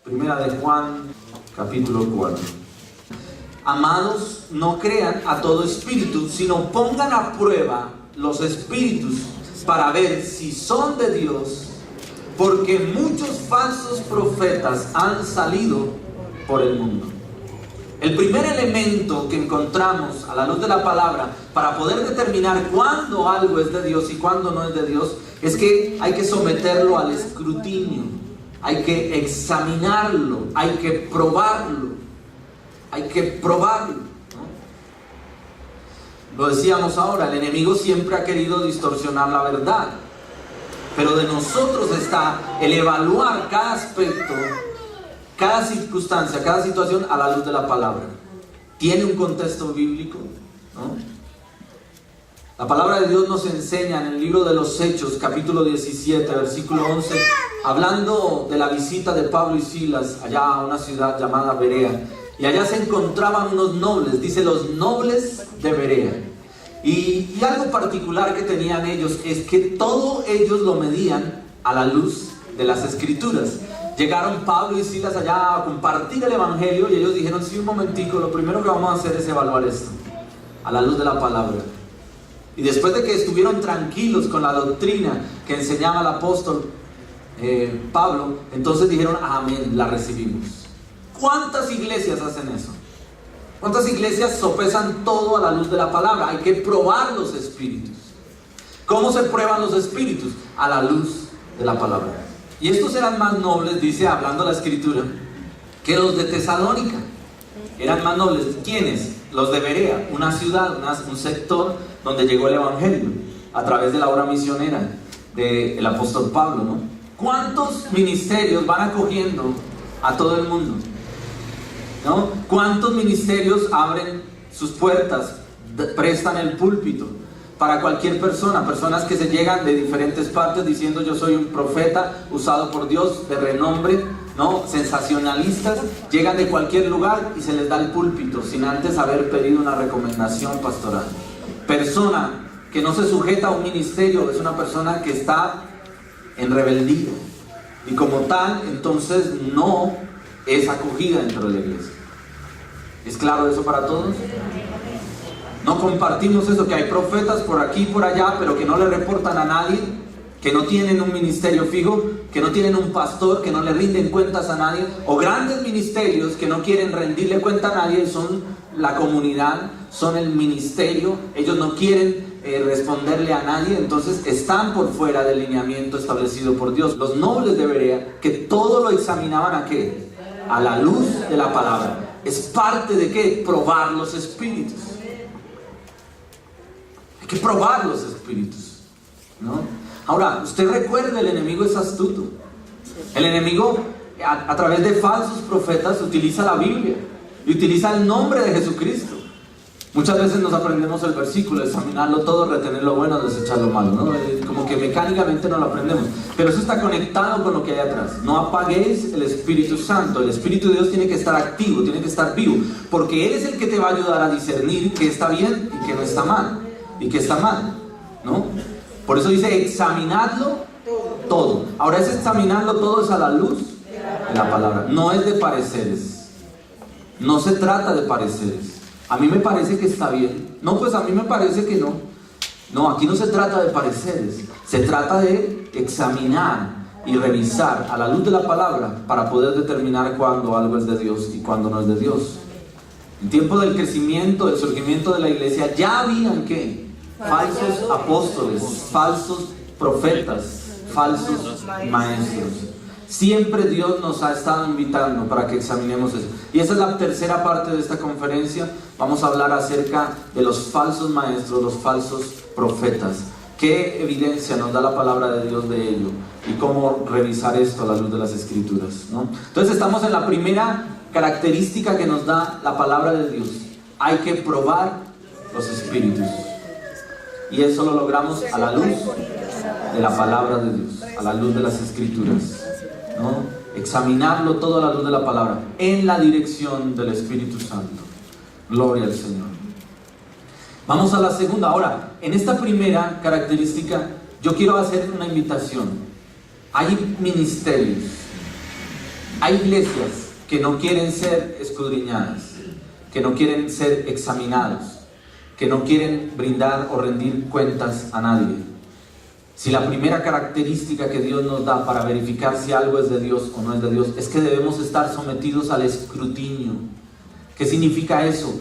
Primera de Juan, capítulo 4. Amados, no crean a todo espíritu, sino pongan a prueba los espíritus para ver si son de Dios, porque muchos falsos profetas han salido por el mundo. El primer elemento que encontramos a la luz de la palabra para poder determinar cuándo algo es de Dios y cuándo no es de Dios es que hay que someterlo al escrutinio, hay que examinarlo, hay que probarlo, ¿no? Lo decíamos ahora, el enemigo siempre ha querido distorsionar la verdad, pero de nosotros está el evaluar cada aspecto, cada circunstancia, cada situación a la luz de la palabra. ¿Tiene un contexto bíblico? ¿No? La palabra de Dios nos enseña en el libro de los Hechos, capítulo 17, versículo 11, hablando de la visita de Pablo y Silas allá a una ciudad llamada Berea. Y allá se encontraban unos nobles, dice los nobles de Berea. Y algo particular que tenían ellos es que todo ellos lo medían a la luz de las Escrituras. Llegaron Pablo y Silas allá a compartir el evangelio y ellos dijeron: sí, un momentico, lo primero que vamos a hacer es evaluar esto a la luz de la palabra. Y después de que estuvieron tranquilos con la doctrina que enseñaba el apóstol Pablo, entonces dijeron: amén, la recibimos. ¿Cuántas iglesias hacen eso? ¿Cuántas iglesias sopesan todo a la luz de la palabra? Hay que probar los espíritus. ¿Cómo se prueban los espíritus? A la luz de la palabra. Y estos eran más nobles, dice, hablando la escritura, que los de Tesalónica. Eran más nobles. ¿Quiénes? Los de Berea, una ciudad, un sector donde llegó el evangelio a través de la obra misionera del apóstol Pablo, ¿no? ¿Cuántos ministerios van acogiendo a todo el mundo? ¿No? ¿Cuántos ministerios abren sus puertas, prestan el púlpito para cualquier persona? Personas que se llegan de diferentes partes diciendo: yo soy un profeta usado por Dios de renombre, ¿no? Sensacionalistas, llegan de cualquier lugar y se les da el púlpito sin antes haber pedido una recomendación pastoral. Persona que no se sujeta a un ministerio es una persona que está en rebeldía y como tal entonces no es acogida dentro de la iglesia. ¿Es claro eso para todos? No compartimos eso, que hay profetas por aquí y por allá, pero que no le reportan a nadie, que no tienen un ministerio fijo, que no tienen un pastor, que no le rinden cuentas a nadie, o grandes ministerios que no quieren rendirle cuenta a nadie, son la comunidad, son el ministerio, ellos no quieren responderle a nadie, entonces están por fuera del lineamiento establecido por Dios. Los nobles de Berea, que todo lo examinaban ¿a qué? A la luz de la palabra. ¿Es parte de qué? Probar los espíritus. Hay que probar los espíritus, ¿no? Ahora, usted recuerde, el enemigo es astuto. El enemigo, a través de falsos profetas, utiliza la Biblia y utiliza el nombre de Jesucristo. Muchas veces nos aprendemos el versículo, examinarlo todo, retener lo bueno, desechar lo malo, ¿no? Como que mecánicamente no lo aprendemos, pero eso está conectado con lo que hay atrás. No apaguéis el Espíritu Santo. El Espíritu de Dios tiene que estar activo, tiene que estar vivo, porque Él es el que te va a ayudar a discernir qué está bien y qué no está mal, y qué está mal, ¿no? Por eso dice: examinadlo todo. Ahora, ese examinarlo todo es a la luz de la palabra, no es de pareceres. No se trata de pareceres. A mí me parece que está bien. No, pues a mí me parece que no. No, aquí no se trata de pareceres. Se trata de examinar y revisar a la luz de la palabra para poder determinar cuándo algo es de Dios y cuándo no es de Dios. En tiempo del crecimiento, del surgimiento de la iglesia, ya habían ¿qué? Falsos apóstoles, falsos profetas, falsos maestros. Siempre Dios nos ha estado invitando para que examinemos eso. Y esa es la tercera parte de esta conferencia. Vamos a hablar acerca de los falsos maestros, los falsos profetas. ¿Qué evidencia nos da la palabra de Dios de ello? Y cómo revisar esto a la luz de las Escrituras, ¿no? Entonces estamos en la primera característica que nos da la palabra de Dios. Hay que probar los espíritus. Y eso lo logramos a la luz de la palabra de Dios, a la luz de las Escrituras, ¿no? Examinarlo todo a la luz de la palabra, en la dirección del Espíritu Santo. Gloria al Señor. Vamos a la segunda. Ahora, en esta primera característica, yo quiero hacer una invitación. Hay ministerios Hay iglesias que no quieren ser escudriñadas, que no quieren ser examinados, que no quieren brindar o rendir cuentas a nadie. Si la primera característica que Dios nos da para verificar si algo es de Dios o no es de Dios es que debemos estar sometidos al escrutinio. ¿Qué significa eso?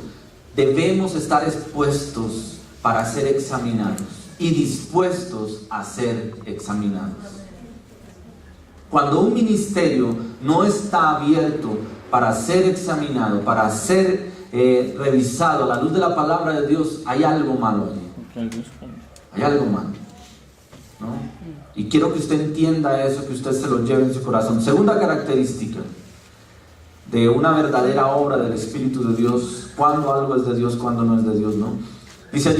Debemos estar expuestos para ser examinados y dispuestos a ser examinados. Cuando un ministerio no está abierto para ser examinado, para ser revisado a la luz de la palabra de Dios, hay algo malo allí. Hay algo malo, ¿no? Y quiero que usted entienda eso, que usted se lo lleve en su corazón. Segunda característica de una verdadera obra del Espíritu de Dios: cuando algo es de Dios, cuando no es de Dios, ¿no? Dice allí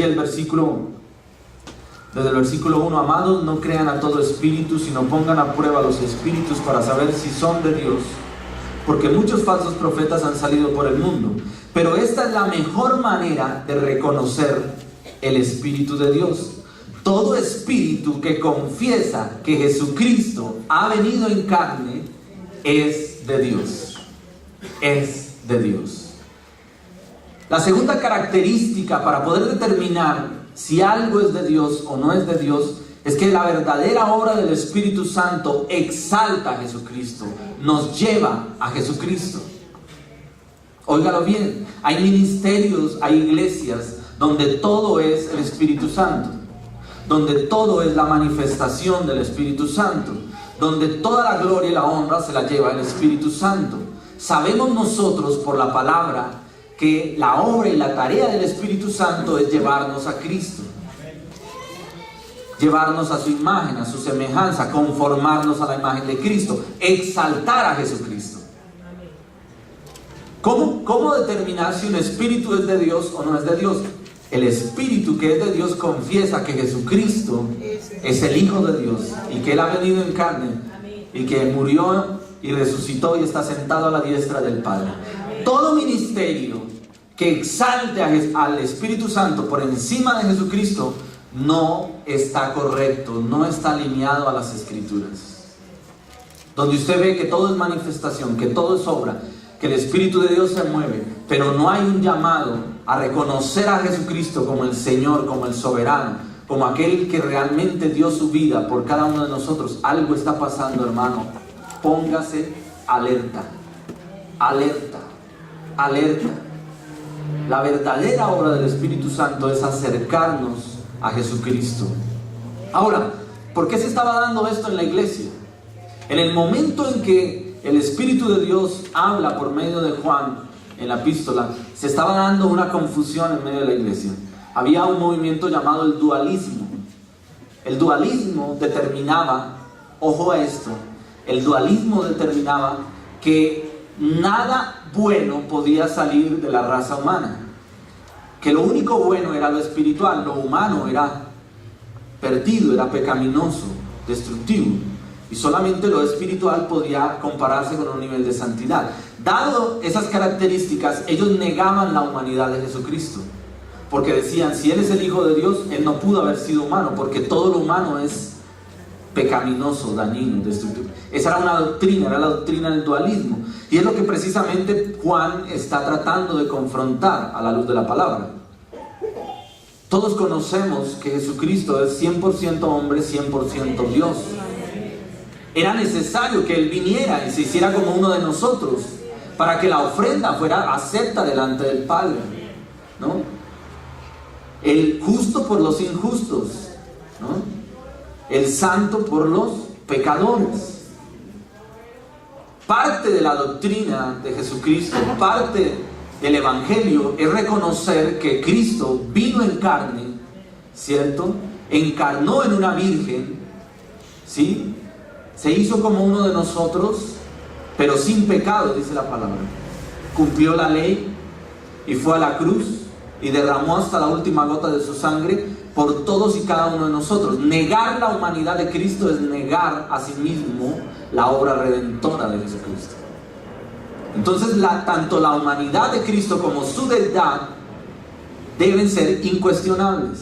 desde el versículo 1: amados, no crean a todo espíritu, sino pongan a prueba los espíritus para saber si son de Dios, porque muchos falsos profetas han salido por el mundo. Pero esta es la mejor manera de reconocer el Espíritu de Dios. Todo espíritu que confiesa que Jesucristo ha venido en carne es de Dios. Es de Dios. La segunda característica para poder determinar si algo es de Dios o no es de Dios es que la verdadera obra del Espíritu Santo exalta a Jesucristo, nos lleva a Jesucristo. Óigalo bien, hay ministerios, hay iglesias donde todo es el Espíritu Santo, donde todo es la manifestación del Espíritu Santo, donde toda la gloria y la honra se la lleva el Espíritu Santo. Sabemos nosotros por la palabra que la obra y la tarea del Espíritu Santo es llevarnos a Cristo, llevarnos a su imagen, a su semejanza, conformarnos a la imagen de Cristo, exaltar a Jesucristo. ¿Cómo determinar si un espíritu es de Dios o no es de Dios? El espíritu que es de Dios confiesa que Jesucristo es el Hijo de Dios y que Él ha venido en carne y que murió y resucitó y está sentado a la diestra del Padre. Todo ministerio que exalte al Espíritu Santo por encima de Jesucristo no está correcto, no está alineado a las Escrituras. Donde usted ve que todo es manifestación, que todo es obra, que el Espíritu de Dios se mueve, pero no hay un llamado a reconocer a Jesucristo como el Señor, como el soberano, como aquel que realmente dio su vida por cada uno de nosotros, algo está pasando, hermano. Póngase alerta, alerta, alerta. La verdadera obra del Espíritu Santo es acercarnos a Jesucristo. Ahora, ¿por qué se estaba dando esto en la iglesia? En el momento en que el Espíritu de Dios habla por medio de Juan en la epístola, se estaba dando una confusión en medio de la iglesia. Había un movimiento llamado el dualismo. El dualismo determinaba, ojo a esto, el dualismo determinaba que nada bueno podía salir de la raza humana, que lo único bueno era lo espiritual, lo humano era perdido, era pecaminoso, destructivo, y solamente lo espiritual podía compararse con un nivel de santidad. Dado esas características, ellos negaban la humanidad de Jesucristo, porque decían, si Él es el Hijo de Dios, Él no pudo haber sido humano, porque todo lo humano es pecaminoso, dañino, destructivo. Esa era una doctrina, era la doctrina del dualismo, y es lo que precisamente Juan está tratando de confrontar a la luz de la palabra. Todos conocemos que Jesucristo es 100% hombre, 100% Dios. Era necesario que Él viniera y se hiciera como uno de nosotros, para que la ofrenda fuera acepta delante del Padre, ¿no? El justo por los injustos, ¿no? El santo por los pecadores. Parte de la doctrina de Jesucristo, parte del Evangelio, es reconocer que Cristo vino en carne, ¿cierto? Encarnó en una virgen, ¿sí? Se hizo como uno de nosotros, pero sin pecado, dice la palabra. Cumplió la ley y fue a la cruz y derramó hasta la última gota de su sangre por todos y cada uno de nosotros. Negar la humanidad de Cristo es negar a sí mismo la obra redentora de Jesucristo. Entonces tanto la humanidad de Cristo como su deidad deben ser incuestionables.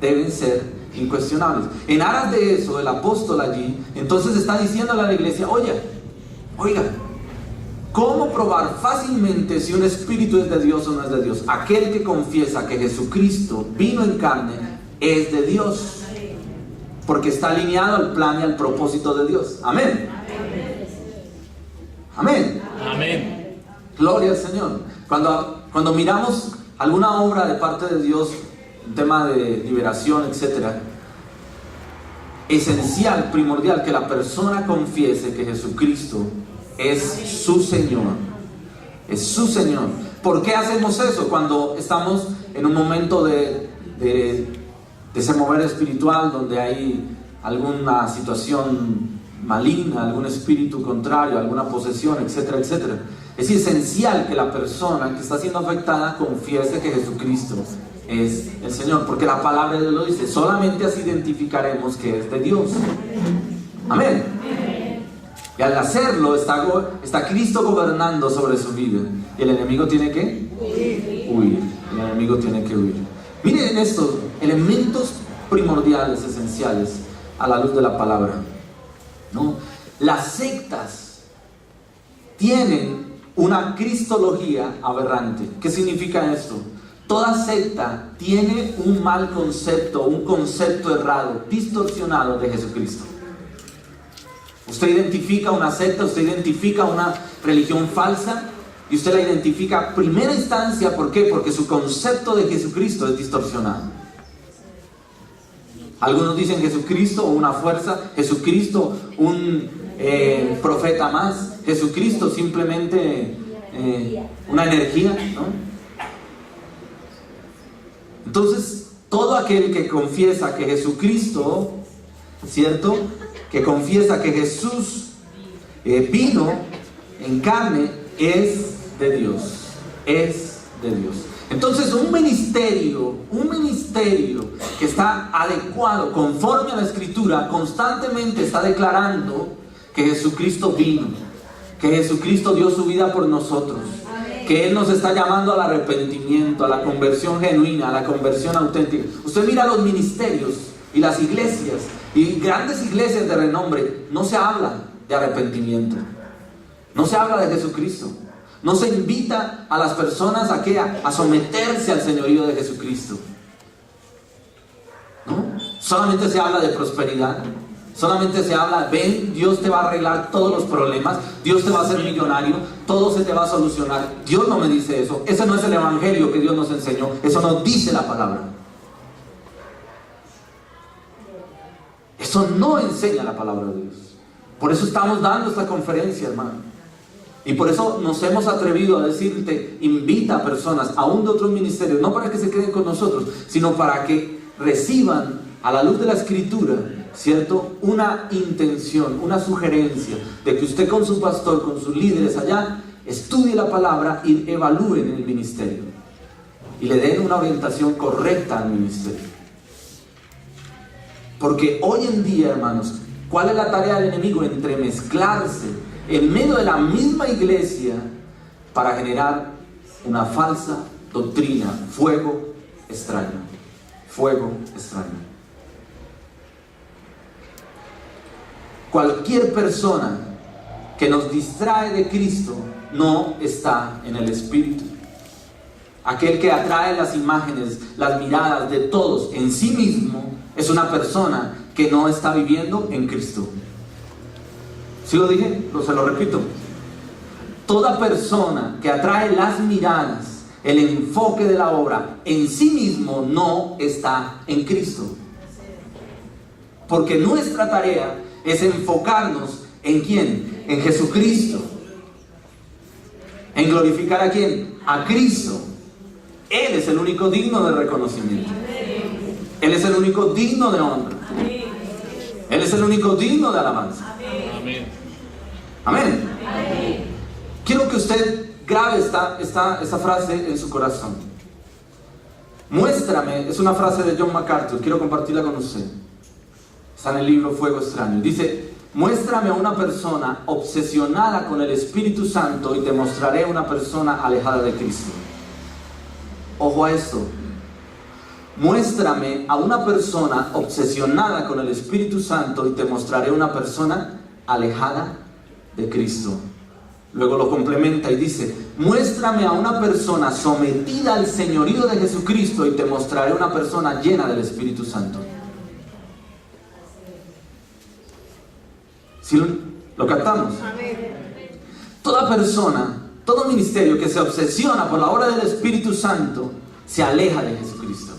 Deben ser incuestionables. En aras de eso, el apóstol allí entonces está diciéndole a la iglesia, oiga, ¿Cómo probar fácilmente si un espíritu es de Dios o no es de Dios? Aquel que confiesa que Jesucristo vino en carne es de Dios, porque está alineado al plan y al propósito de Dios. Amén. Amén. Amén. Gloria al Señor. Cuando miramos alguna obra de parte de Dios, un tema de liberación, etcétera, esencial, primordial, que la persona confiese que Jesucristo es su Señor. Es su Señor. ¿Por qué hacemos eso? Cuando estamos en un momento de ese mover espiritual, donde hay alguna situación maligna, algún espíritu contrario, alguna posesión, etcétera, etcétera. Es esencial que la persona que está siendo afectada confiese que Jesucristo es el Señor, porque la palabra de Dios lo dice. Solamente así identificaremos que es de Dios. Amén. Y al hacerlo está Cristo gobernando sobre su vida, y el enemigo tiene que huir. El enemigo tiene que huir. Miren estos elementos primordiales, esenciales, a la luz de la palabra, ¿no? Las sectas tienen una cristología aberrante. ¿Qué significa esto? Toda secta tiene un mal concepto, un concepto errado, distorsionado de Jesucristo. Usted identifica una secta, usted identifica una religión falsa, y usted la identifica a primera instancia. ¿Por qué? Porque su concepto de Jesucristo es distorsionado. Algunos dicen Jesucristo una fuerza, Jesucristo un profeta más, Jesucristo simplemente una energía, ¿no? Entonces, todo aquel que confiesa que Jesucristo, ¿cierto?, que confiesa que Jesús vino en carne, es de Dios. Es de Dios. Entonces, un ministerio que está adecuado, conforme a la Escritura, constantemente está declarando que Jesucristo vino, que Jesucristo dio su vida por nosotros, que Él nos está llamando al arrepentimiento, a la conversión genuina, a la conversión auténtica. Usted mira los ministerios y las iglesias, y grandes iglesias de renombre, no se habla de arrepentimiento, no se habla de Jesucristo, no se invita a las personas a someterse al señorío de Jesucristo, ¿no? Solamente se habla de prosperidad, solamente se habla, ven, Dios te va a arreglar todos los problemas, Dios te va a hacer millonario, todo se te va a solucionar. Dios no me dice eso, ese no es el evangelio que Dios nos enseñó, eso no dice la palabra. Eso no enseña la palabra de Dios. Por eso estamos dando esta conferencia, hermano. Y por eso nos hemos atrevido a decirte, invita a personas, aún de otros ministerios, no para que se queden con nosotros, sino para que reciban a la luz de la Escritura, ¿cierto?, una intención, una sugerencia de que usted con su pastor, con sus líderes allá, estudie la palabra y evalúen el ministerio. Y le den una orientación correcta al ministerio. Porque hoy en día, hermanos, ¿cuál es la tarea del enemigo? Entremezclarse en medio de la misma iglesia para generar una falsa doctrina, fuego extraño, fuego extraño. Cualquier persona que nos distrae de Cristo no está en el Espíritu. Aquel que atrae las imágenes, las miradas de todos en sí mismo, es una persona que no está viviendo en Cristo. ¿Sí lo dije? Se lo repito. Toda persona que atrae las miradas, el enfoque de la obra, en sí mismo no está en Cristo. Porque nuestra tarea es enfocarnos ¿en quién? En Jesucristo. En glorificar ¿a quién? A Cristo. Él es el único digno de reconocimiento. Él es el único digno de honra. Él es el único digno de alabanza. Amén. Amén. Quiero que usted grabe esta frase en su corazón. Muéstrame, es una frase de John MacArthur, quiero compartirla con usted. Está en el libro Fuego Extraño. Dice: muéstrame a una persona obsesionada con el Espíritu Santo y te mostraré una persona alejada de Cristo. Ojo a esto. Muéstrame a una persona obsesionada con el Espíritu Santo y te mostraré una persona alejada de Cristo. luego lo complementa y dice: muéstrame a una persona sometida al señorío de Jesucristo y te mostraré una persona llena del Espíritu Santo. ¿Sí lo captamos? Toda persona, todo ministerio que se obsesiona por la obra del Espíritu Santo se aleja de Jesucristo.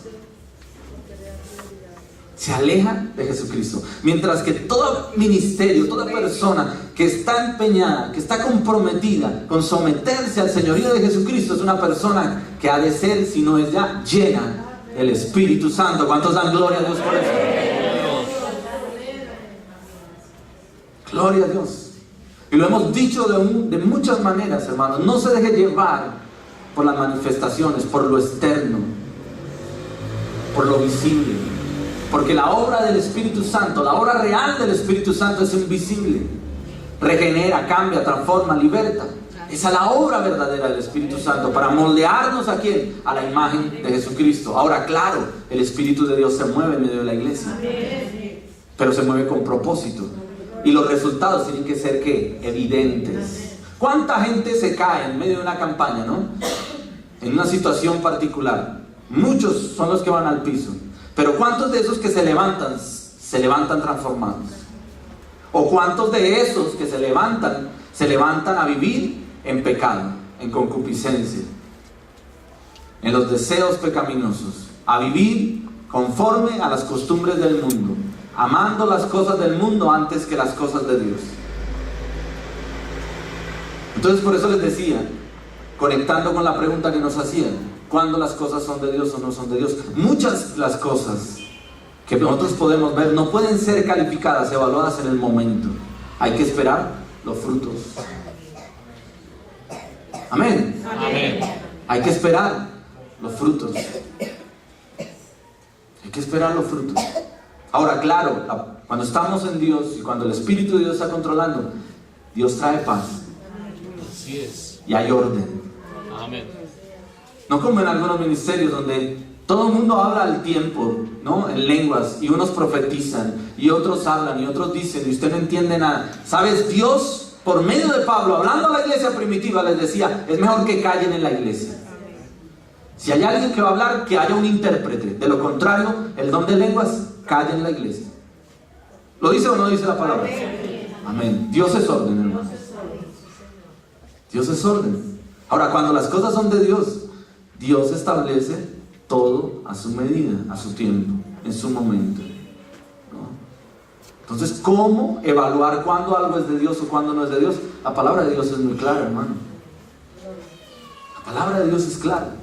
Se aleja de Jesucristo. Mientras que todo ministerio, toda persona que está empeñada, que está comprometida con someterse al señorío de Jesucristo, es una persona que ha de ser, si no es ya, llena del Espíritu Santo. ¿Cuántos dan gloria a Dios por eso? Gloria a Dios. Y lo hemos dicho de muchas maneras, hermanos. No se deje llevar por las manifestaciones, por lo externo, por lo visible. Porque la obra del Espíritu Santo, la obra real del Espíritu Santo es invisible. Regenera, cambia, transforma, liberta. Esa es la obra verdadera del Espíritu Santo, para moldearnos ¿a quién? A la imagen de Jesucristo. Ahora, claro, el Espíritu de Dios se mueve en medio de la iglesia, pero se mueve con propósito. Y los resultados tienen que ser, ¿qué? Evidentes. ¿Cuánta gente se cae en medio de una campaña, no? En una situación particular. Muchos son los que van al piso. Pero ¿cuántos de esos que se levantan transformados? ¿O cuántos de esos que se levantan a vivir en pecado, en concupiscencia, en los deseos pecaminosos, a vivir conforme a las costumbres del mundo, amando las cosas del mundo antes que las cosas de Dios? Entonces, por eso les decía, conectando con la pregunta que nos hacían, ¿cuándo las cosas son de Dios o no son de Dios? Muchas de las cosas que nosotros podemos ver no pueden ser calificadas, evaluadas en el momento. Hay que esperar los frutos. Amén. Amén. Hay que esperar los frutos. Hay que esperar los frutos. Ahora, claro, cuando estamos en Dios y cuando el Espíritu de Dios está controlando, Dios trae paz. Así es. Y hay orden. Amén. No como en algunos ministerios donde todo el mundo habla al tiempo, ¿no? En lenguas, y unos profetizan, y otros hablan, y otros dicen, y usted no entiende nada. ¿Sabes? Dios, por medio de Pablo, hablando a la iglesia primitiva, les decía: es mejor que callen en la iglesia. Si hay alguien que va a hablar, que haya un intérprete. De lo contrario, el don de lenguas, calle en la iglesia. ¿Lo dice o no dice la palabra? Amén. Dios es orden, hermano. Dios es orden. Ahora, cuando las cosas son de Dios, Dios establece todo a su medida, a su tiempo, en su momento, ¿no? Entonces, ¿cómo evaluar cuándo algo es de Dios o cuándo no es de Dios? La palabra de Dios es muy clara, hermano. La palabra de Dios es clara.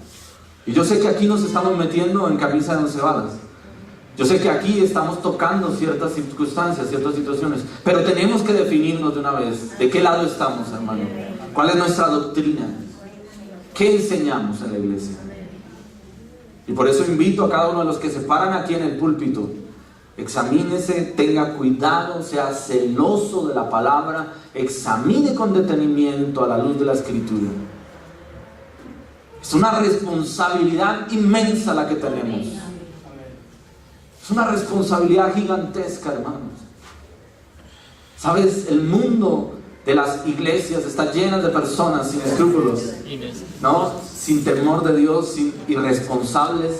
Y yo sé que aquí nos estamos metiendo en camisa de 11 varas. Yo sé que aquí estamos tocando ciertas circunstancias, ciertas situaciones, pero tenemos que definirnos de una vez de qué lado estamos, hermano. ¿Cuál es nuestra doctrina? ¿Qué enseñamos en la iglesia? Y por eso invito a cada uno de los que se paran aquí en el púlpito: examínese, tenga cuidado, sea celoso de la palabra, examine con detenimiento a la luz de la Escritura. Es una responsabilidad inmensa la que tenemos. Es una responsabilidad gigantesca, hermanos. ¿Sabes? El mundo de las iglesias está llena de personas sin escrúpulos, ¿no? Sin temor de Dios, irresponsables,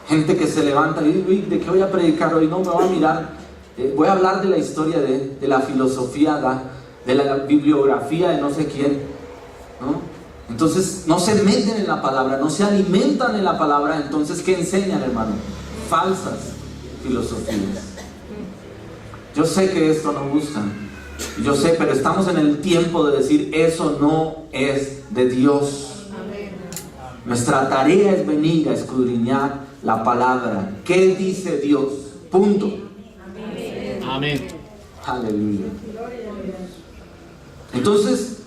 gente que se levanta y dice: ¿de qué voy a predicar hoy? No, me voy a mirar, voy a hablar de la historia de la filosofía, de la bibliografía de no sé quién, ¿no? Entonces no se meten en la palabra, no se alimentan en la palabra. Entonces, ¿qué enseñan, hermano? Falsas filosofías. Yo sé que esto no gusta, yo sé, pero estamos en el tiempo de decir: eso no es de Dios. Nuestra tarea es venir a escudriñar la palabra. ¿Qué dice Dios? Punto. Amén. Aleluya. Entonces,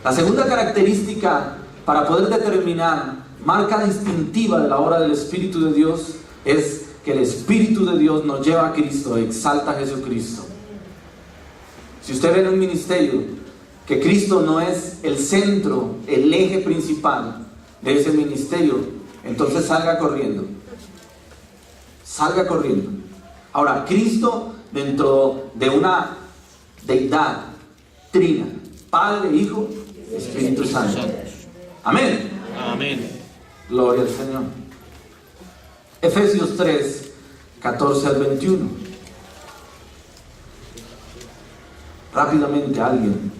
la segunda característica para poder determinar marca distintiva de la obra del Espíritu de Dios es que el Espíritu de Dios nos lleva a Cristo, exalta a Jesucristo. Si usted ve en un ministerio que Cristo no es el centro, el eje principal de ese ministerio, entonces salga corriendo. Salga corriendo. Ahora, Cristo, dentro de una deidad trina, Padre, Hijo, Espíritu Santo. Amén. Amén. Gloria al Señor. Efesios 3, 14 al 21. Rápidamente alguien.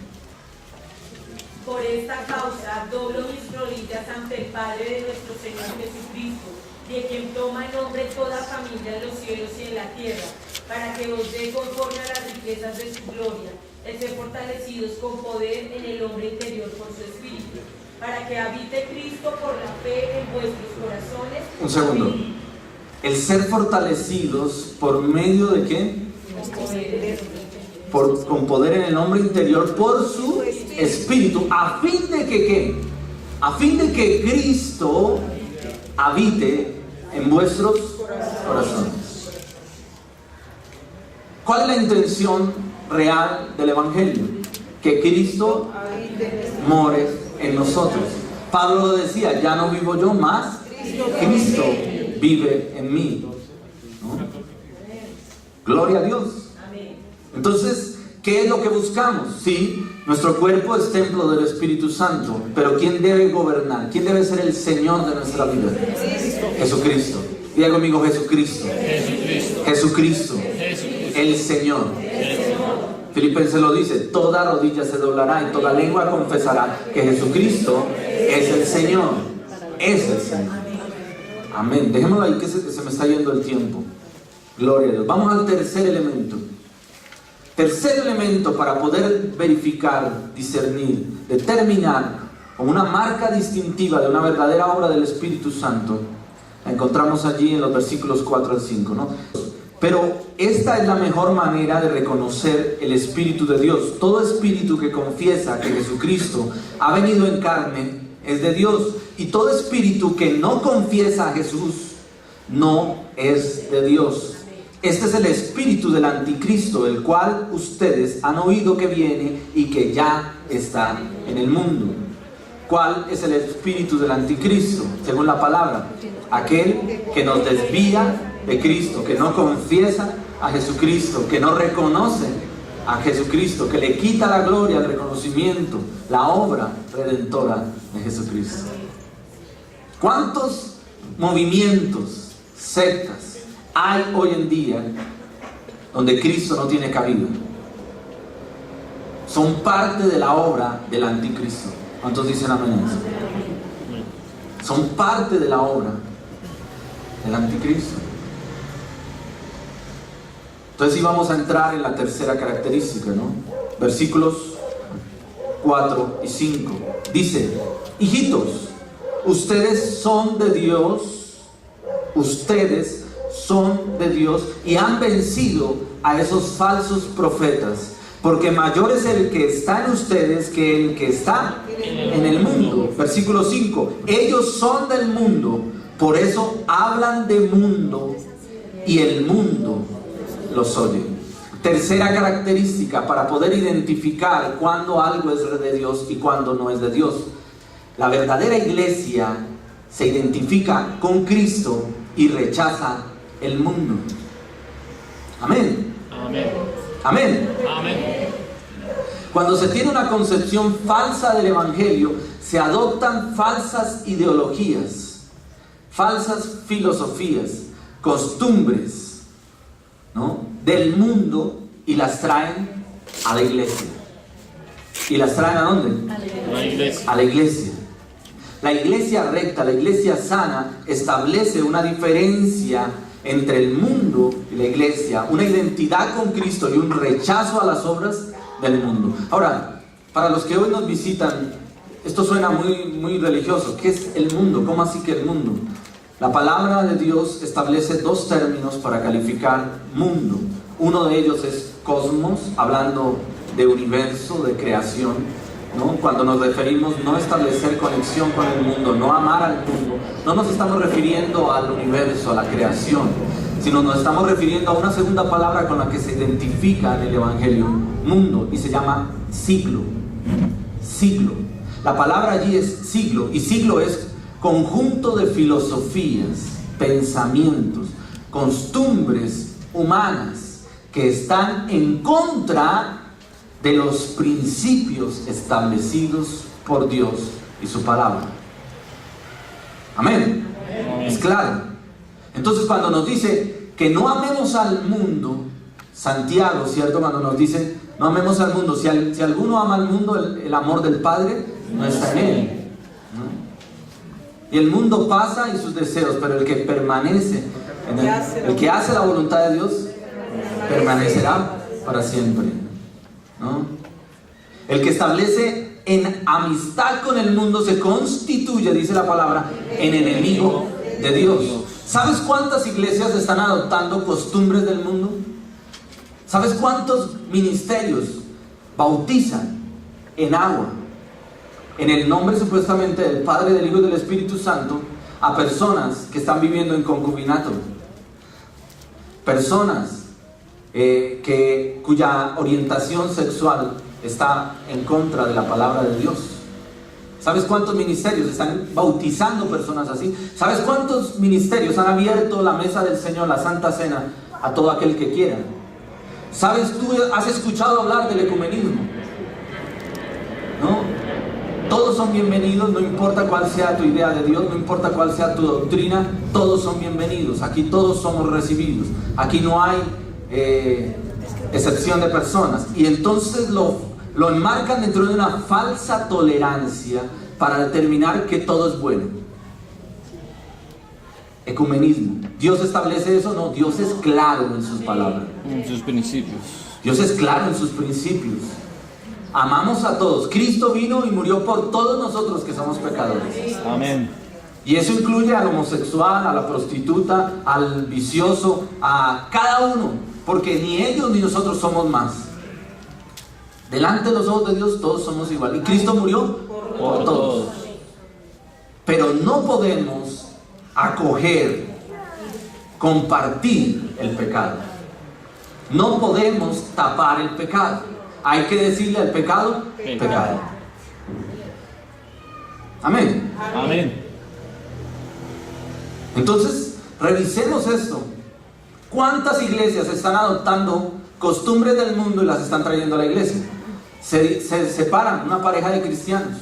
Por esta causa doblo mis rodillas ante el Padre de nuestro Señor Jesucristo, de quien toma el nombre toda familia en los cielos y en la tierra, para que os dé conforme a las riquezas de su gloria, el ser fortalecidos con poder en el hombre interior por su Espíritu, para que habite Cristo por la fe en vuestros corazones. Un segundo. El ser fortalecidos por medio de qué? Con poder en el hombre interior por su Espíritu, a fin de que ¿qué? A fin de que Cristo habite en vuestros corazones. ¿Cuál es la intención real del Evangelio? Que Cristo more en nosotros. Pablo lo decía, ya no vivo yo más, Cristo vive en mí, ¿no? Gloria a Dios. Entonces, ¿qué es lo que buscamos? Sí, nuestro cuerpo es templo del Espíritu Santo, pero ¿quién debe gobernar? ¿Quién debe ser el Señor de nuestra vida? Jesucristo. Diga conmigo, Jesucristo. Jesucristo. El Señor. Filipenses lo dice, toda rodilla se doblará y toda lengua confesará que Jesucristo es el Señor. Es el Señor. Amén. Dejémoslo ahí que se me está yendo el tiempo. Gloria a Dios. Vamos al tercer elemento. Tercer elemento para poder verificar, discernir, determinar como una marca distintiva de una verdadera obra del Espíritu Santo. La encontramos allí en los versículos 4 al 5, ¿no? Pero esta es la mejor manera de reconocer el Espíritu de Dios. Todo espíritu que confiesa que Jesucristo ha venido en carne es de Dios. Y todo espíritu que no confiesa a Jesús no es de Dios. Este es el espíritu del anticristo, el cual ustedes han oído que viene y que ya está en el mundo. ¿Cuál es el espíritu del anticristo? Según la palabra, aquel que nos desvía de Cristo, que no confiesa a Jesucristo, que no reconoce a Jesucristo, que le quita la gloria, el reconocimiento, la obra redentora de Jesucristo. ¿Cuántos movimientos, sectas hay hoy en día donde Cristo no tiene cabida? Son parte de la obra del anticristo. ¿Cuántos dicen amén? Son parte de la obra del anticristo. Entonces sí vamos a entrar en la tercera característica, ¿no? Versículos 4 y 5. Dice, hijitos, ustedes son de Dios, ustedes son de Dios y han vencido a esos falsos profetas, porque mayor es el que está en ustedes que el que está en el mundo. Versículo 5, ellos son del mundo, por eso hablan de mundo y el mundo los oye. Tercera característica para poder identificar cuándo algo es de Dios y cuándo no es de Dios. La verdadera iglesia se identifica con Cristo y rechaza el mundo. Amén. Amén. Amén. Amén. Cuando se tiene una concepción falsa del Evangelio, se adoptan falsas ideologías, falsas filosofías, costumbres, ¿no?, del mundo, y las traen a la iglesia. ¿Y las traen a dónde? A la iglesia. A la iglesia. La iglesia recta, la iglesia sana, establece una diferencia entre el mundo y la iglesia, una identidad con Cristo y un rechazo a las obras del mundo. Ahora, para los que hoy nos visitan, esto suena muy religioso. ¿Qué es el mundo? ¿Cómo así que el mundo? La palabra de Dios establece dos términos para calificar mundo. Uno de ellos es cosmos, hablando de universo, de creación, ¿no? Cuando nos referimos no a establecer conexión con el mundo, no amar al mundo, no nos estamos refiriendo al universo, a la creación, sino nos estamos refiriendo a una segunda palabra con la que se identifica en el Evangelio, mundo, y se llama siglo. Siglo. La palabra allí es siglo, y siglo es conjunto de filosofías, pensamientos, costumbres humanas que están en contra de los principios establecidos por Dios y su palabra. Amén. Es claro. Entonces, cuando nos dice que no amemos al mundo, Santiago, ¿cierto? Cuando nos dice no amemos al mundo, si alguno ama al mundo, el amor del Padre no está en él, ¿no? Y el mundo pasa y sus deseos, pero el que permanece, el que hace la voluntad de Dios, permanecerá para siempre, ¿no? El que establece en amistad con el mundo se constituye, dice la palabra, en enemigo de Dios. ¿Sabes cuántas iglesias están adoptando costumbres del mundo? ¿Sabes cuántos ministerios bautizan en agua, en el nombre supuestamente del Padre, del Hijo y del Espíritu Santo, a personas que están viviendo en concubinato? Personas cuya orientación sexual está en contra de la palabra de Dios. ¿Sabes cuántos ministerios están bautizando personas así? ¿Sabes cuántos ministerios han abierto la mesa del Señor, la Santa Cena, a todo aquel que quiera? ¿Sabes? Tú has escuchado hablar del ecumenismo, ¿no? Todos son bienvenidos, no importa cuál sea tu idea de Dios, no importa cuál sea tu doctrina, todos son bienvenidos. Aquí todos somos recibidos. Aquí no hay excepción de personas. Y entonces lo enmarcan dentro de una falsa tolerancia para determinar que todo es bueno. Ecumenismo. ¿Dios establece eso? No, Dios es claro en sus palabras. En sus principios. Dios es claro en sus principios. Amamos a todos. Cristo vino y murió por todos nosotros que somos pecadores. Amén. Y eso incluye al homosexual, a la prostituta, al vicioso, a cada uno. Porque ni ellos ni nosotros somos más. Delante de los ojos de Dios todos somos iguales. Y Cristo murió por todos. Pero no podemos acoger, compartir el pecado. No podemos tapar el pecado. Hay que decirle al pecado, pecado. Amén. Amén. Entonces, revisemos esto. ¿Cuántas iglesias están adoptando costumbres del mundo y las están trayendo a la iglesia? Se separan una pareja de cristianos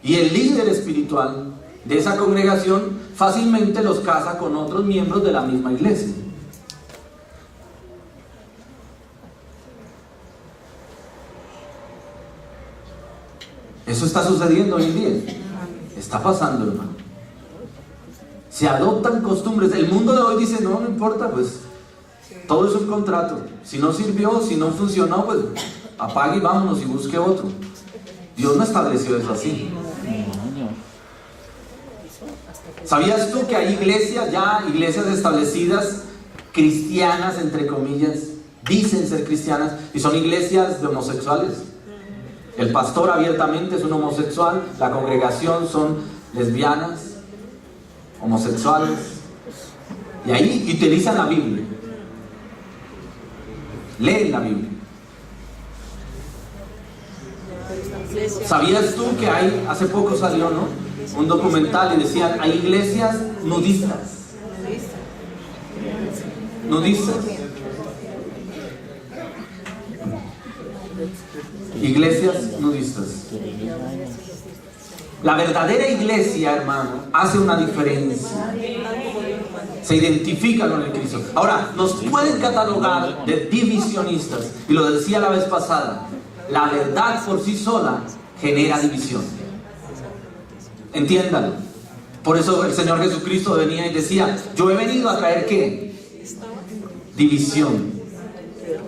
y el líder espiritual de esa congregación fácilmente los casa con otros miembros de la misma iglesia. Eso está sucediendo hoy en día. Está pasando, hermano. Se adoptan costumbres. El mundo de hoy dice, no importa, pues todo es un contrato. Si no sirvió, si no funcionó, pues apague y vámonos y busque otro. Dios no estableció eso así. ¿Sabías tú que hay iglesias establecidas, cristianas, entre comillas, dicen ser cristianas, y son iglesias de homosexuales? El pastor abiertamente es un homosexual, la congregación son lesbianas, homosexuales, y ahí utilizan la Biblia, leen la Biblia. ¿Sabías tú que hace poco salió, ¿no?, un documental y decían, hay iglesias nudistas? Iglesias nudistas. La verdadera iglesia, hermano, hace una diferencia. Se identifica con el Cristo. Ahora, nos pueden catalogar de divisionistas, y lo decía la vez pasada. La verdad por sí sola genera división. Entiéndalo. Por eso el Señor Jesucristo venía y decía, yo he venido a traer ¿qué? División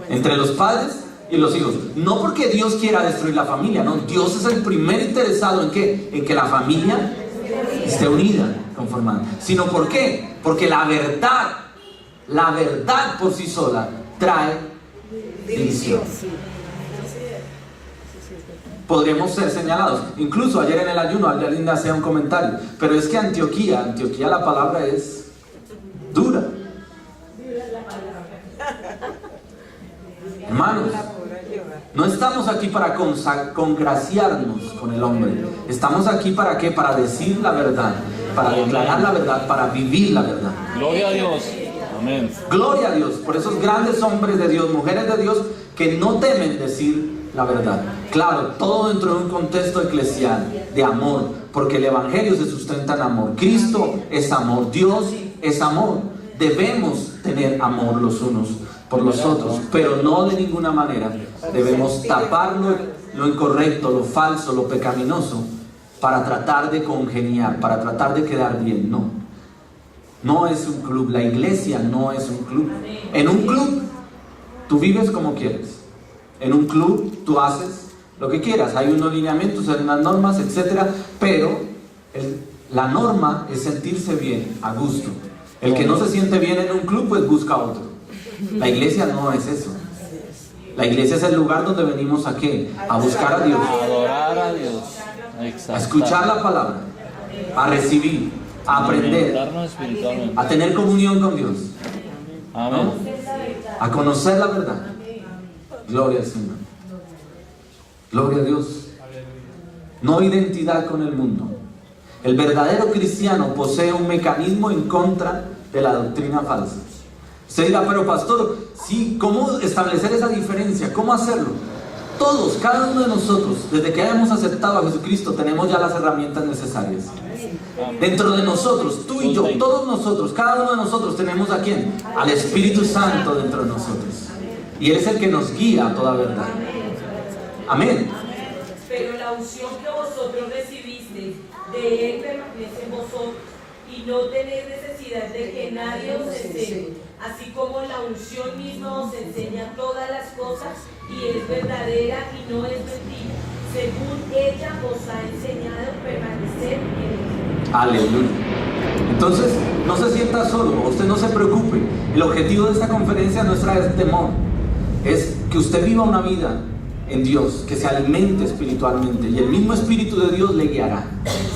entre los padres y los hijos. No porque Dios quiera destruir la familia, no. Dios es el primer interesado en ¿qué? En que la familia esté unida, conformada. Sino ¿por qué? Porque la verdad por sí sola trae división. Podremos ser señalados. Incluso ayer en el ayuno alguien hacía un comentario, pero es que Antioquía la palabra es dura. Hermanos, no estamos aquí para congraciarnos con el hombre. Estamos aquí para ¿qué? Para decir la verdad, para declarar la verdad, para vivir la verdad. Gloria a Dios. Amén. Gloria a Dios por esos grandes hombres de Dios, mujeres de Dios, que no temen decir la verdad. Claro, todo dentro de un contexto eclesial de amor, porque el Evangelio se sustenta en amor. Cristo es amor, Dios es amor. Debemos tener amor los unos por los otros, pero no de ninguna manera debemos tapar lo incorrecto, lo falso, lo pecaminoso, para tratar de congeniar, para tratar de quedar bien. No es un club, la iglesia no es un club. En un club tú vives como quieres. En un club tú haces lo que quieras, hay unos lineamientos, hay unas normas, etc. Pero la norma es sentirse bien, a gusto. El que no se siente bien en un club, pues busca otro. La iglesia no es eso. La iglesia es el lugar donde venimos a ¿qué? A buscar a Dios, A adorar a Dios. a escuchar la palabra, a recibir, a aprender, Alimentarnos espiritualmente. a tener comunión con Dios, Amén. a conocer la verdad. Gloria al Señor. Gloria a Dios. No identidad con el mundo. El verdadero cristiano posee un mecanismo en contra de la doctrina falsa. Usted dirá, pero pastor, sí, ¿cómo establecer esa diferencia? ¿Cómo hacerlo? Todos, cada uno de nosotros, desde que hayamos aceptado a Jesucristo, tenemos ya las herramientas necesarias. Dentro de nosotros, tú y yo, todos nosotros, cada uno de nosotros tenemos ¿a quién? Al Espíritu Santo dentro de nosotros. Y Él es el que nos guía a toda verdad. Amén. Pero la unción que vosotros recibisteis de Él permanece en vosotros, y no tenéis necesidad de que nadie os enseñe, así como la unción misma os enseña todas las cosas, y es verdadera y no es mentira, según ella os ha enseñado permanecer en Él. Aleluya. Entonces, no se sienta solo, usted no se preocupe. El objetivo de esta conferencia no es traer temor, es que usted viva una vida en Dios, que se alimente espiritualmente, y el mismo Espíritu de Dios le guiará,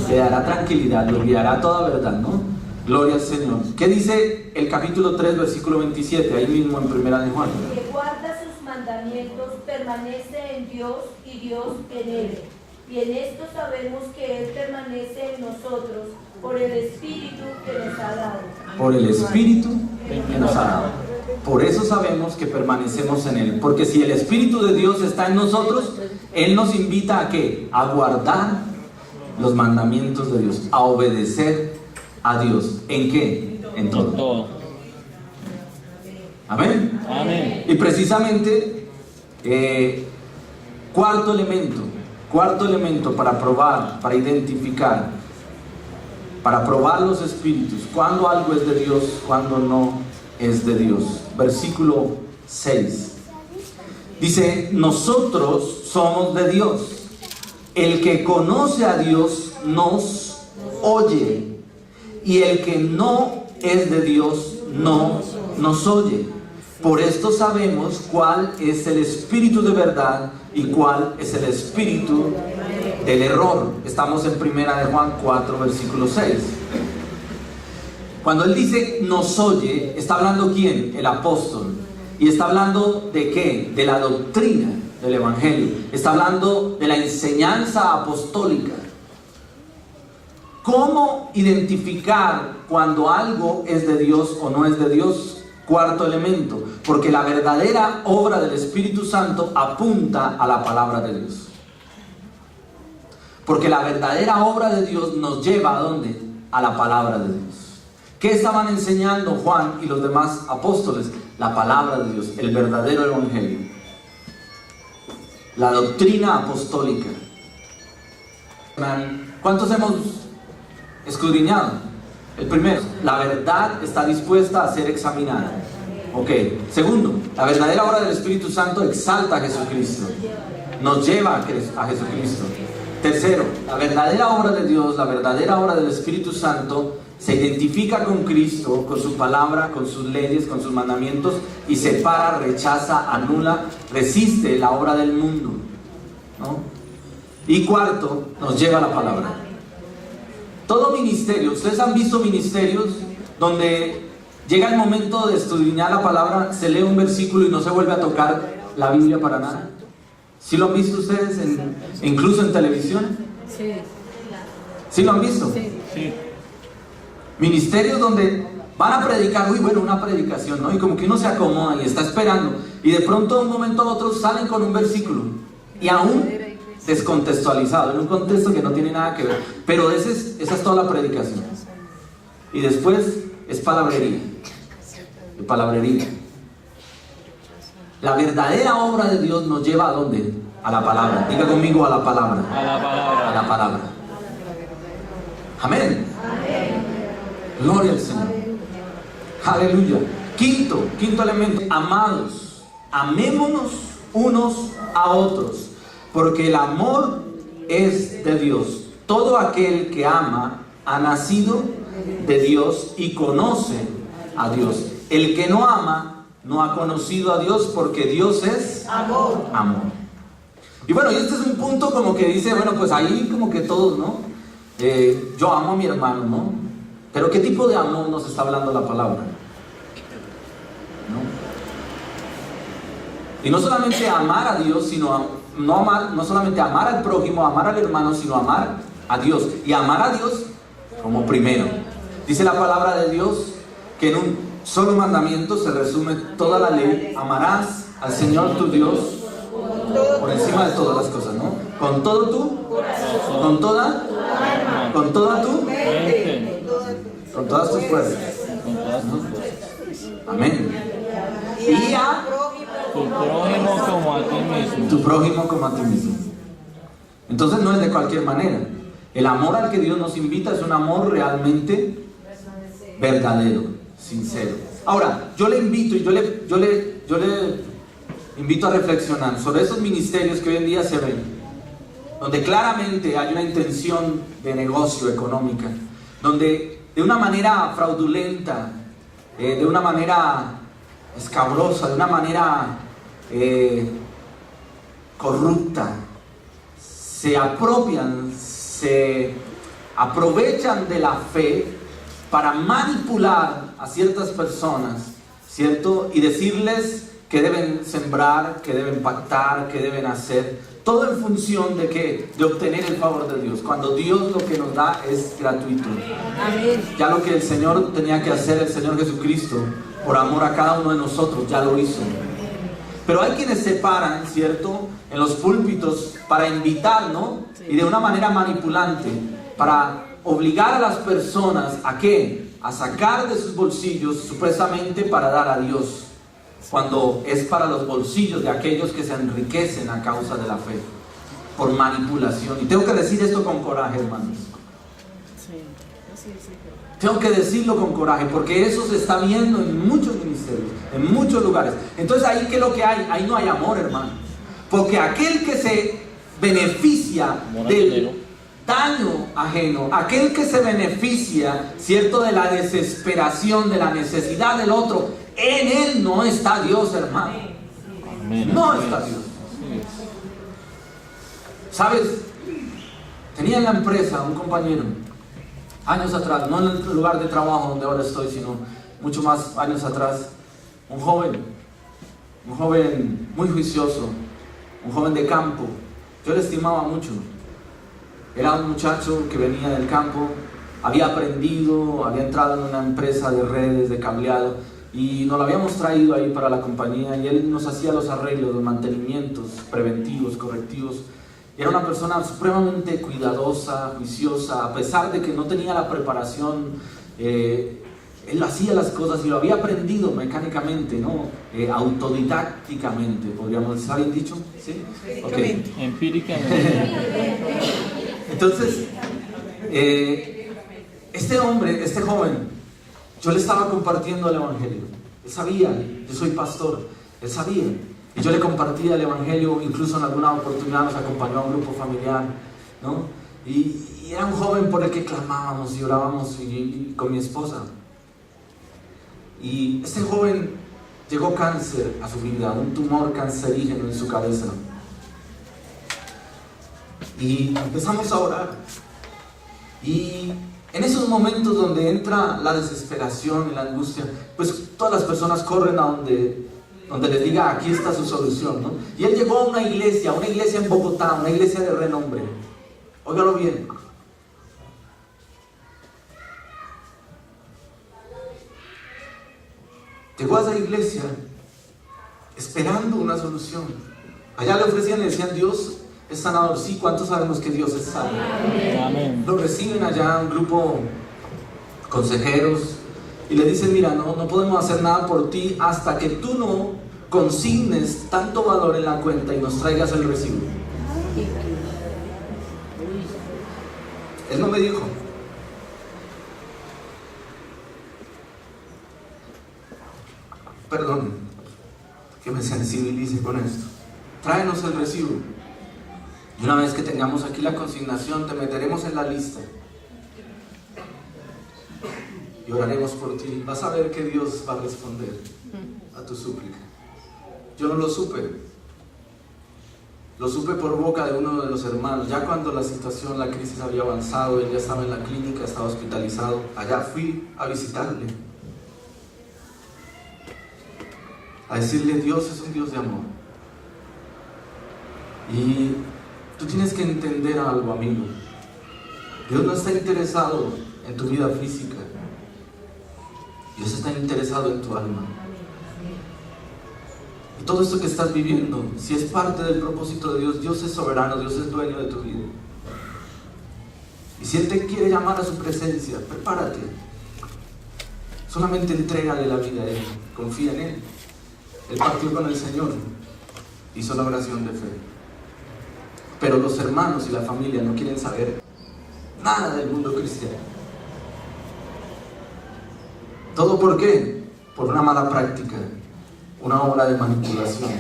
le dará tranquilidad, lo guiará a toda verdad, ¿no? Gloria al Señor. ¿Qué dice el capítulo 3, versículo 27, ahí mismo en Primera de Juan? Que guarda sus mandamientos, permanece en Dios y Dios en él. Y en esto sabemos que Él permanece en nosotros por el Espíritu que nos ha dado. Por el Espíritu que nos ha dado. Por eso sabemos que permanecemos en Él. Porque si el Espíritu de Dios está en nosotros, Él nos invita ¿a qué? A guardar los mandamientos de Dios, a obedecer a Dios. ¿En qué? En todo. Todo. Amén. Amén. Y precisamente, cuarto elemento para probar, para identificar, para probar los espíritus, cuando algo es de Dios, cuando no es de Dios. Versículo 6. Dice, nosotros somos de Dios. El que conoce a Dios nos oye, y el que no es de Dios no nos oye. Por esto sabemos cuál es el espíritu de verdad y cuál es el espíritu del error. Estamos en Primera de Juan 4, versículo 6. Cuando él dice nos oye, ¿está hablando quién? El apóstol. ¿Y está hablando de qué? De la doctrina del Evangelio. Está hablando de la enseñanza apostólica. ¿Cómo identificar cuando algo es de Dios o no es de Dios? Cuarto elemento, porque la verdadera obra del Espíritu Santo apunta a la palabra de Dios. Porque la verdadera obra de Dios nos lleva ¿a dónde? A la palabra de Dios. ¿Qué estaban enseñando Juan y los demás apóstoles? La palabra de Dios, el verdadero evangelio, la doctrina apostólica. ¿Cuántos hemos escudriñado? El primero, la verdad está dispuesta a ser examinada. Ok. Segundo, la verdadera obra del Espíritu Santo exalta a Jesucristo, nos lleva a Jesucristo. Tercero, la verdadera obra de Dios, la verdadera obra del Espíritu Santo se identifica con Cristo, con su palabra, con sus leyes, con sus mandamientos, y separa, rechaza, anula, resiste la obra del mundo, ¿no? Y cuarto, nos lleva a la palabra. Todo ministerio, ustedes han visto ministerios donde llega el momento de escudriñar la palabra, se lee un versículo y no se vuelve a tocar la Biblia para nada. ¿Sí lo han visto ustedes, incluso en televisión? Sí. ¿Sí lo han visto? Sí. Ministerios donde van a predicar, una predicación, ¿no? Y como que uno se acomoda y está esperando, y de pronto de un momento a otro salen con un versículo y aún descontextualizado, en un contexto que no tiene nada que ver. Pero esa es toda la predicación. Y después es palabrería. Y palabrería. La verdadera obra de Dios nos lleva ¿a dónde? A la palabra. Diga conmigo, a la palabra. A la palabra. A la palabra. Amén. Gloria al Señor. Aleluya. Quinto elemento. Amados, amémonos unos a otros, porque el amor es de Dios. Todo aquel que ama ha nacido de Dios y conoce a Dios. El que no ama no ha conocido a Dios, porque Dios es amor. Y bueno, y este es un punto como que dice, bueno, pues ahí como que todos, ¿no? Yo amo a mi hermano, ¿no? Pero ¿qué tipo de amor nos está hablando la palabra? ¿No? Y no solamente amar a Dios, sino no solamente amar al prójimo, amar al hermano, sino amar a Dios. Y amar a Dios como primero. Dice la palabra de Dios que en un solo mandamiento se resume toda la ley. Amarás al Señor tu Dios por encima de todas las cosas, ¿no? Con todo tu corazón, con toda tu Mente. con todas tus fuerzas. Con todas tus fuerzas. Amén. Y a Tu prójimo como a ti mismo. tu prójimo como a ti mismo. Entonces no es de cualquier manera. El amor al que Dios nos invita es un amor realmente verdadero, sincero. Ahora, yo le invito y yo le invito a reflexionar sobre esos ministerios que hoy en día se ven, donde claramente hay una intención de negocio económica, donde de una manera fraudulenta, de una manera escabrosa, de una manera corrupta, se aprovechan de la fe para manipular a ciertas personas, ¿cierto? Y decirles que deben sembrar, que deben pactar, que deben hacer, todo en función de ¿qué? De obtener el favor de Dios, cuando Dios lo que nos da es gratuito. Ya lo que el Señor tenía que hacer, el Señor Jesucristo, por amor a cada uno de nosotros, ya lo hizo. Pero hay quienes se paran, ¿cierto?, en los púlpitos para invitar, ¿no? Y de una manera manipulante, para obligar a las personas ¿a qué? A sacar de sus bolsillos supuestamente para dar a Dios, cuando es para los bolsillos de aquellos que se enriquecen a causa de la fe, por manipulación. Y tengo que decir esto con coraje, hermanos. Tengo que decirlo con coraje, porque eso se está viendo en muchos ministerios, en muchos lugares. Entonces ahí, ¿qué es lo que hay? Ahí no hay amor, hermano. Porque aquel que se beneficia del daño ajeno, aquel que se beneficia, ¿cierto?, de la desesperación, de la necesidad del otro, en él no está Dios, hermano. No está Dios. ¿Sabes? Tenía en la empresa un compañero, años atrás, no en el lugar de trabajo donde ahora estoy, sino mucho más años atrás, un joven muy juicioso, un joven de campo. Yo le estimaba mucho. Era un muchacho que venía del campo, había aprendido, había entrado en una empresa de redes, de cableado, y nos lo habíamos traído ahí para la compañía, y él nos hacía los arreglos, los mantenimientos preventivos, correctivos. Y era una persona supremamente cuidadosa, juiciosa, a pesar de que no tenía la preparación. Él hacía las cosas y lo había aprendido mecánicamente, ¿no? Autodidácticamente, podríamos decir. ¿Habéis dicho? ¿Sí? Okay. Empíricamente. Entonces, este joven, yo le estaba compartiendo el Evangelio. Él sabía, yo soy pastor, él sabía. Y yo le compartía el Evangelio, incluso en alguna oportunidad nos acompañó a un grupo familiar, ¿no? Y era un joven por el que clamábamos y orábamos y con mi esposa. Y este joven llegó cáncer a su vida, un tumor cancerígeno en su cabeza. Y empezamos a orar. Y en esos momentos donde entra la desesperación y la angustia, pues todas las personas corren a donde les diga, aquí está su solución, ¿no? Y él llegó a una iglesia en Bogotá, una iglesia de renombre. Óigalo bien. Llegó a esa iglesia esperando una solución. Allá le ofrecían, le decían, Dios es sanador. Sí, ¿cuántos sabemos que Dios es sanador? Amén. Lo reciben allá un grupo consejeros y le dicen, mira, no podemos hacer nada por ti hasta que tú no consignes tanto valor en la cuenta y nos traigas el recibo. Él no me dijo. Perdón, que me sensibilice con esto. Tráenos el recibo. Y una vez que tengamos aquí la consignación, te meteremos en la lista. Y oraremos por ti. Vas a ver que Dios va a responder a tu súplica. Yo no lo supe. Lo supe por boca de uno de los hermanos. Ya cuando la situación, la crisis había avanzado, él ya estaba en la clínica, estaba hospitalizado. Allá fui a visitarle. A decirle, Dios es un Dios de amor. Y tú tienes que entender algo, amigo. Dios no está interesado en tu vida física. Dios está interesado en tu alma. Y todo esto que estás viviendo, si es parte del propósito de Dios, Dios es soberano, Dios es dueño de tu vida. Y si Él te quiere llamar a su presencia, prepárate. Solamente entrégale la vida a Él, confía en Él. Él partió con el Señor, hizo la oración de fe. Pero los hermanos y la familia no quieren saber nada del mundo cristiano. ¿Todo por qué? Por una mala práctica, una obra de manipulación,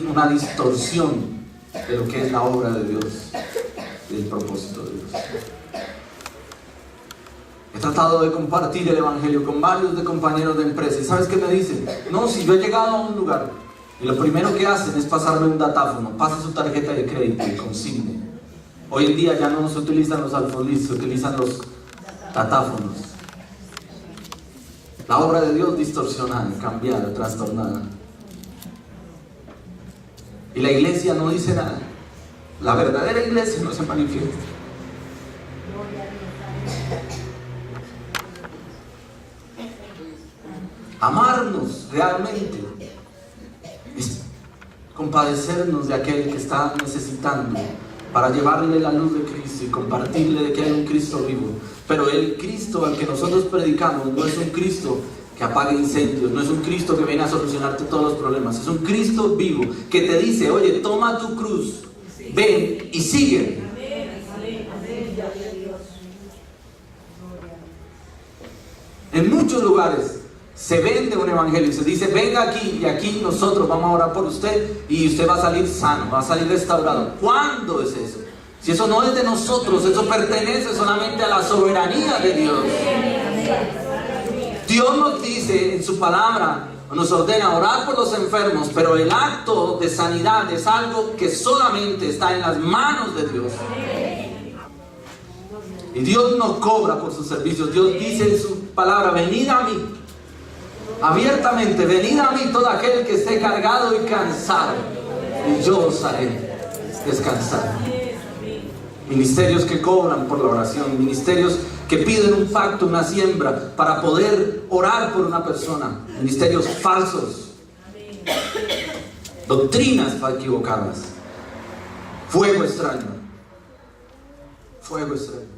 una distorsión de lo que es la obra de Dios y el propósito de Dios. He tratado de compartir el evangelio con varios de compañeros de empresa. ¿Y sabes qué me dicen? No, si yo he llegado a un lugar y lo primero que hacen es pasarme un datáfono, pase su tarjeta de crédito y consigne. Hoy en día ya no se utilizan los alfolís, se utilizan los datáfonos. La obra de Dios distorsionada, cambiada, trastornada. Y la iglesia no dice nada. La verdadera iglesia no se manifiesta. Amarnos realmente es compadecernos de aquel que está necesitando para llevarle la luz de Cristo y compartirle de que hay un Cristo vivo. Pero el Cristo al que nosotros predicamos no es un Cristo que apague incendios, no es un Cristo que viene a solucionarte todos los problemas, es un Cristo vivo que te dice, oye, toma tu cruz, ven y sigue. En muchos lugares se vende un evangelio y se dice, venga aquí y aquí nosotros vamos a orar por usted y usted va a salir sano, va a salir restaurado. ¿Cuándo es eso? Si eso no es de nosotros, eso pertenece solamente a la soberanía de Dios. Dios nos dice en su palabra, nos ordena orar por los enfermos, pero el acto de sanidad es algo que solamente está en las manos de Dios. Y Dios no cobra por sus servicios. Dios dice en su palabra, venid a mí. Abiertamente, venid a mí todo aquel que esté cargado y cansado, y yo os haré descansar. Ministerios que cobran por la oración, ministerios que piden un pacto, una siembra para poder orar por una persona, ministerios falsos, doctrinas equivocadas, fuego extraño, fuego extraño.